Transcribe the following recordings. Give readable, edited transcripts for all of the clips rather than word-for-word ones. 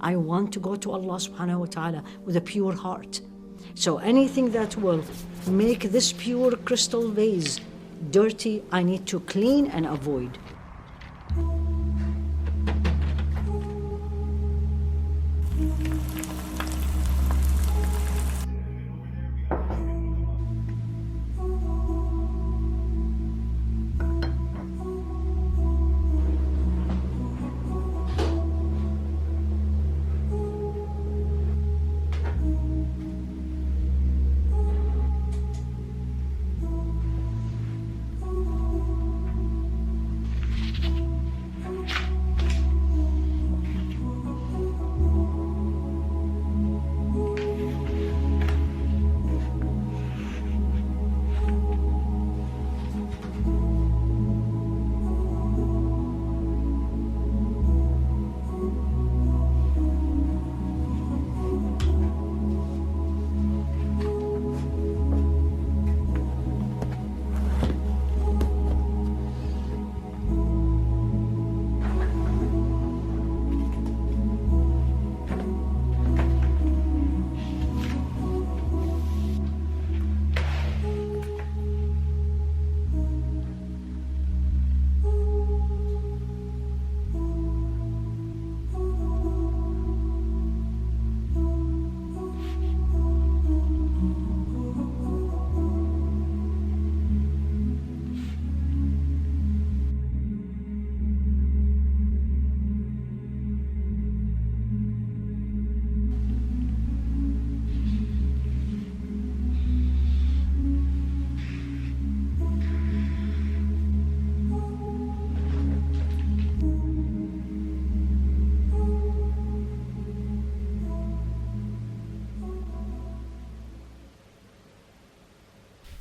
I want to go to Allah subhanahu wa ta'ala with a pure heart. So anything that will make this pure crystal vase dirty, I need to clean and avoid.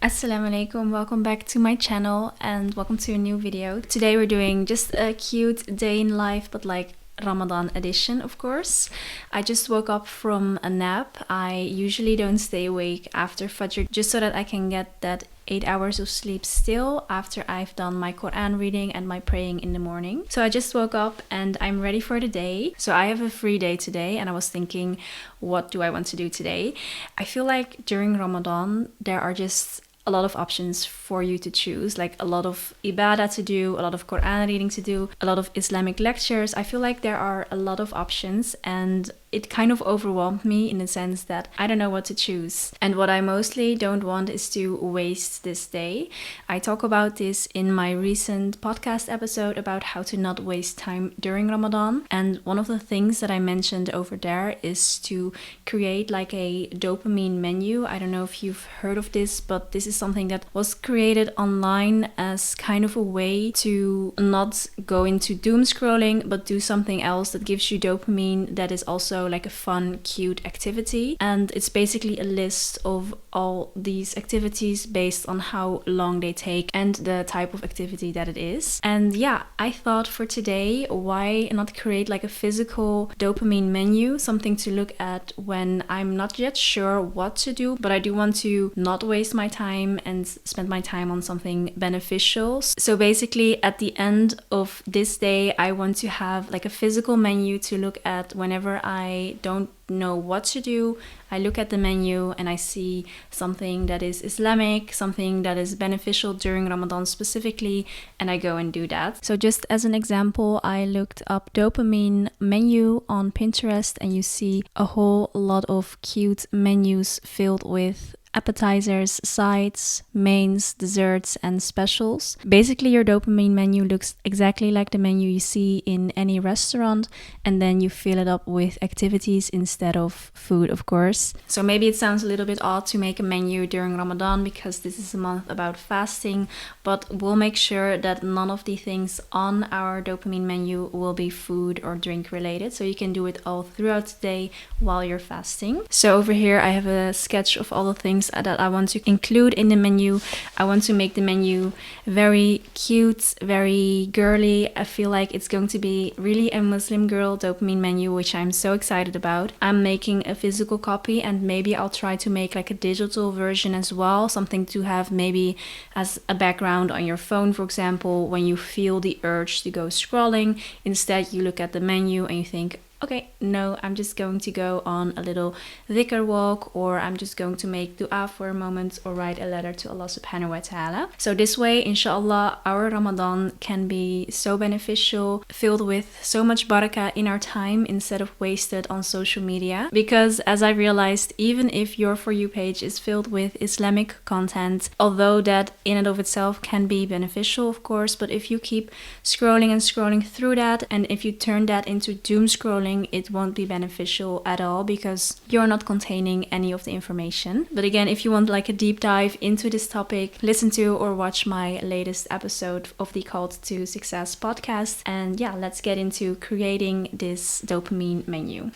Assalamu alaikum, welcome back to my channel and welcome to a new video. Today we're doing just a cute day in life, but like Ramadan edition, of course. I just woke up from a nap. I usually don't stay awake after Fajr just so that I can get that 8 hours of sleep still after I've done my Quran reading and my praying in the morning. So I just woke up and I'm ready for the day. So I have a free day today and I was thinking, what do I want to do today? I feel like during Ramadan there are just a lot of options for you to choose, like a lot of ibadah to do, a lot of Quran reading to do, a lot of Islamic lectures. I feel like there are a lot of options and it kind of overwhelmed me in the sense that I don't know what to choose. And what I mostly don't want is to waste this day. I talk about this in my recent podcast episode about how to not waste time during Ramadan. And one of the things that I mentioned over there is to create like a dopamine menu. I don't know if you've heard of this, but this is something that was created online as kind of a way to not go into doom scrolling, but do something else that gives you dopamine that is also like a fun, cute activity. And it's basically a list of all these activities based on how long they take and the type of activity that it is. And yeah, I thought for today, why not create like a physical dopamine menu, something to look at when I'm not yet sure what to do, but I do want to not waste my time and spend my time on something beneficial. So basically at the end of this day, I want to have like a physical menu to look at whenever I don't know what to do. I look at the menu and I see something that is Islamic, something that is beneficial during Ramadan specifically, and I go and do that. So just as an example, I looked up dopamine menu on Pinterest and you see a whole lot of cute menus filled with appetizers, sides, mains, desserts, and specials. Basically, your dopamine menu looks exactly like the menu you see in any restaurant, and then you fill it up with activities instead of food, of course. So maybe it sounds a little bit odd to make a menu during Ramadan because this is a month about fasting, but we'll make sure that none of the things on our dopamine menu will be food or drink related, so you can do it all throughout the day while you're fasting. So over here I have a sketch of all the things that I want to include in the menu. I want to make the menu very cute, very girly. I feel like it's going to be really a Muslim girl dopamine menu, which I'm so excited about. I'm making a physical copy and maybe I'll try to make like a digital version as well, something to have maybe as a background on your phone, for example, when you feel the urge to go scrolling. Instead, you look at the menu and you think, okay, no, I'm just going to go on a little dhikr walk, or I'm just going to make dua for a moment, or write a letter to Allah subhanahu wa ta'ala. So this way, inshallah, our Ramadan can be so beneficial, filled with so much barakah in our time instead of wasted on social media. Because as I realized, even if your For You page is filled with Islamic content, although that in and of itself can be beneficial, of course, but if you keep scrolling and scrolling through that, and if you turn that into doom scrolling, it won't be beneficial at all, because you're not containing any of the information. But again, if you want like a deep dive into this topic, listen to or watch my latest episode of the Cult to Success podcast. And yeah, let's get into creating this dopamine menu.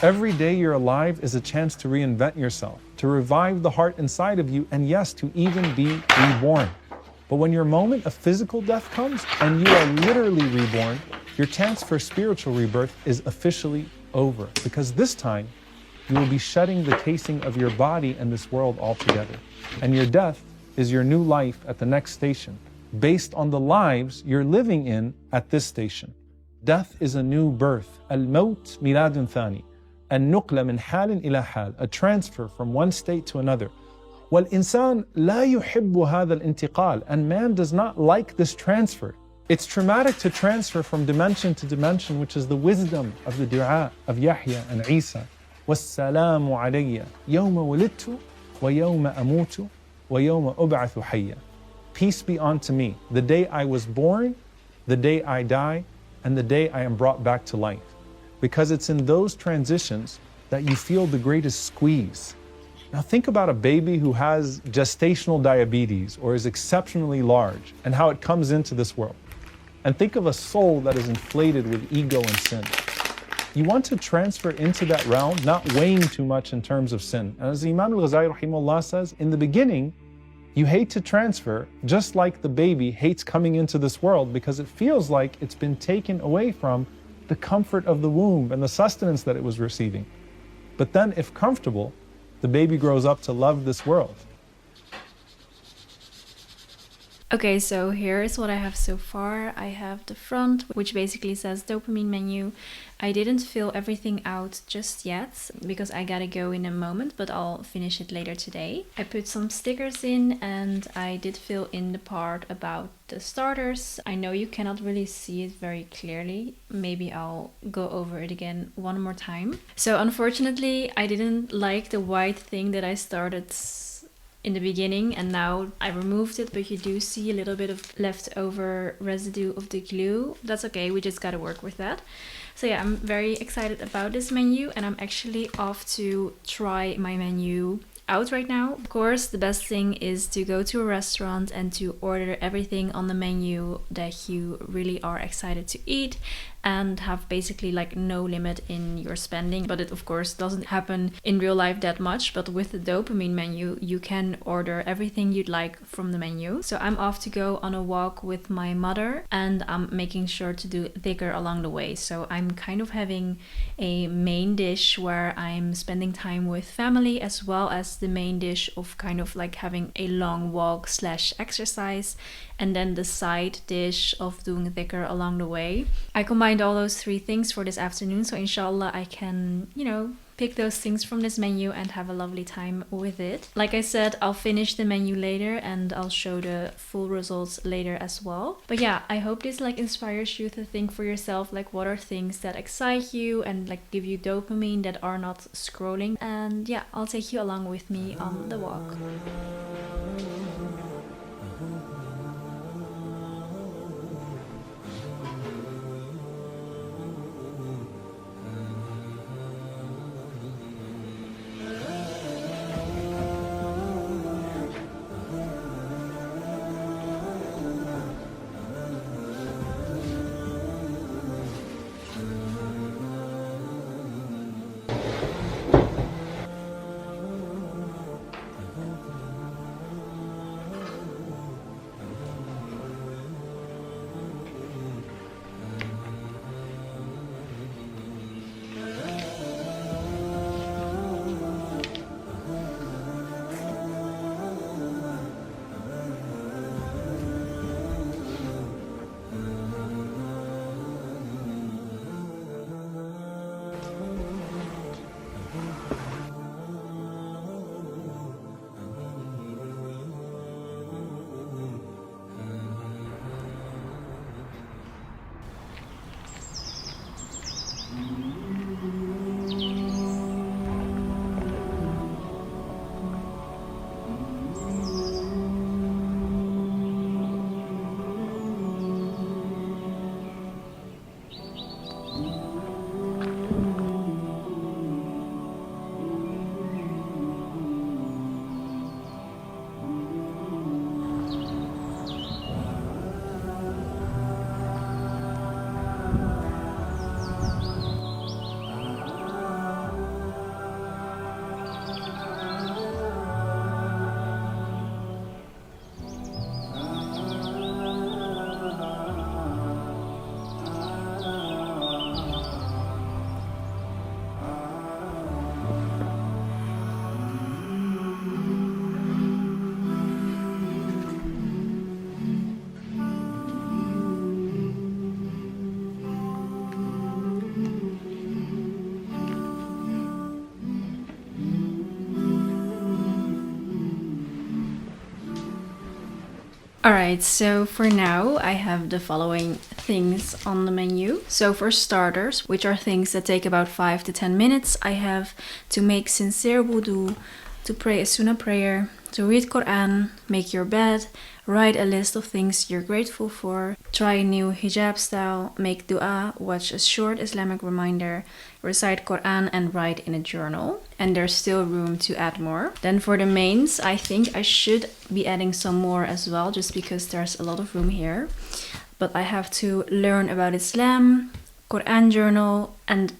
Every day you're alive is a chance to reinvent yourself, to revive the heart inside of you, and yes, to even be reborn. But when your moment of physical death comes and you are literally reborn, your chance for spiritual rebirth is officially over, because this time you will be shedding the casing of your body and this world altogether. And your death is your new life at the next station, based on the lives you're living in at this station. Death is a new birth. Al-Maut miladun thani. النقلة من حال إلى حال, a transfer from one state to another. والإنسان لا يحب هذا الانتقال, and man does not like this transfer. It's traumatic to transfer from dimension to dimension, which is the wisdom of the dua of Yahya and Isa. وَالسَّلَامُ عَلَيَّ يَوْمَ وُلِدْتُ وَيَوْمَ أَمُوتُ وَيَوْمَ أُبْعَثُ حَيًّا. Peace be unto me, the day I was born, the day I die, and the day I am brought back to life. Because it's in those transitions that you feel the greatest squeeze. Now think about a baby who has gestational diabetes or is exceptionally large, and how it comes into this world. And think of a soul that is inflated with ego and sin. You want to transfer into that realm, not weighing too much in terms of sin. And as Imam al-Ghazali rahimahullah says, in the beginning, you hate to transfer, just like the baby hates coming into this world, because it feels like it's been taken away from the comfort of the womb and the sustenance that it was receiving. But then, if comfortable, the baby grows up to love this world. Okay, so here is what I have so far. I have the front, which basically says dopamine menu. I didn't fill everything out just yet because I gotta go in a moment, but I'll finish it later today. I put some stickers in, and I did fill in the part about the starters. I know you cannot really see it very clearly. Maybe I'll go over it again one more time. So unfortunately, I didn't like the white thing that I started in the beginning, and now I removed it, but you do see a little bit of leftover residue of the glue. That's okay, we just gotta work with that. So yeah, I'm very excited about this menu, and I'm actually off to try my menu out right now. Of course, the best thing is to go to a restaurant and to order everything on the menu that you really are excited to eat, and have basically like no limit in your spending. But it of course doesn't happen in real life that much, but with the dopamine menu you can order everything you'd like from the menu. So I'm off to go on a walk with my mother, and I'm making sure to do dhikr along the way. So I'm kind of having a main dish where I'm spending time with family, as well as the main dish of kind of like having a long walk slash exercise, and then the side dish of doing dhikr along the way. I combined all those three things for this afternoon, so inshallah I can, pick those things from this menu and have a lovely time with it. Like I said, I'll finish the menu later and I'll show the full results later as well. But yeah, I hope this like inspires you to think for yourself, like what are things that excite you and like give you dopamine that are not scrolling. And yeah, I'll take you along with me on the walk. Alright, so for now I have the following things on the menu. So for starters, which are things that take about 5 to 10 minutes, I have to make sincere wudu, to pray a Sunnah prayer, to read Quran, make your bed, write a list of things you're grateful for, try a new hijab style, make dua, watch a short Islamic reminder, recite Quran and write in a journal. And there's still room to add more. Then for the mains, I think I should be adding some more as well, just because there's a lot of room here. But I have to learn about Islam, Quran journal, and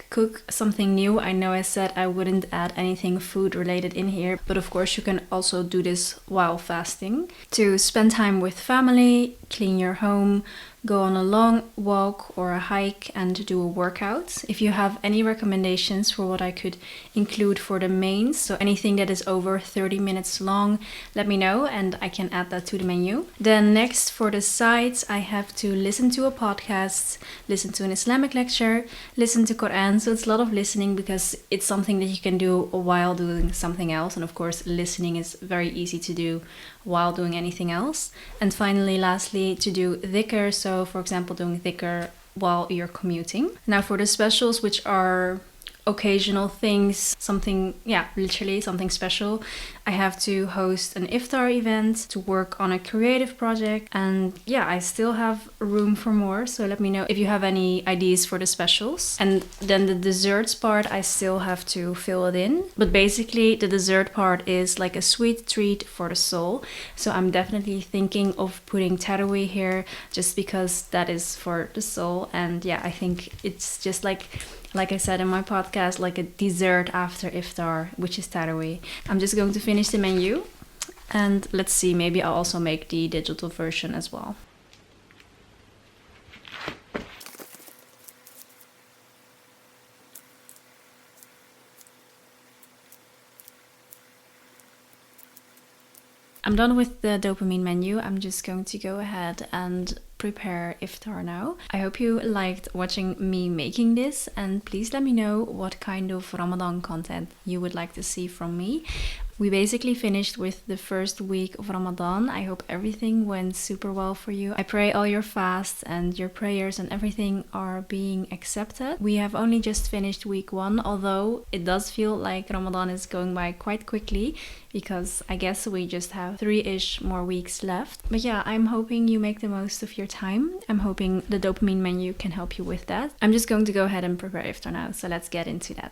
cook something new. I know I said I wouldn't add anything food related in here, but of course you can also do this while fasting. To spend time with family, clean your home, go on a long walk or a hike, and do a workout. If you have any recommendations for what I could include for the mains, so anything that is over 30 minutes long, let me know and I can add that to the menu. Then next, for the sides, I have to listen to a podcast, listen to an Islamic lecture, listen to Quran. So it's a lot of listening because it's something that you can do while doing something else. And of course, listening is very easy to do while doing anything else. And finally, lastly, to do dhikr. So for example, doing dhikr while you're commuting. Now for the specials, which are occasional things, something, literally something special, I have to host an Iftar event, to work on a creative project, and I still have room for more, so let me know if you have any ideas for the specials. And then the desserts part, I still have to fill it in, but basically the dessert part is like a sweet treat for the soul, so I'm definitely thinking of putting tarawih here, just because that is for the soul. And I think it's just like I said in my podcast, like a dessert after Iftar, which is tarawih. I'm just going to finish the menu, and let's see, maybe I'll also make the digital version as well. I'm done with the dopamine menu. I'm just going to go ahead and prepare Iftar now. I hope you liked watching me making this, and please let me know what kind of Ramadan content you would like to see from me. We basically finished with the first week of Ramadan. I hope everything went super well for you. I pray all your fasts and your prayers and everything are being accepted. We have only just finished week 1, although it does feel like Ramadan is going by quite quickly, because I guess we just have 3-ish more weeks left. But I'm hoping you make the most of your time. I'm hoping the dopamine menu can help you with that. I'm just going to go ahead and prepare Iftar now, so let's get into that.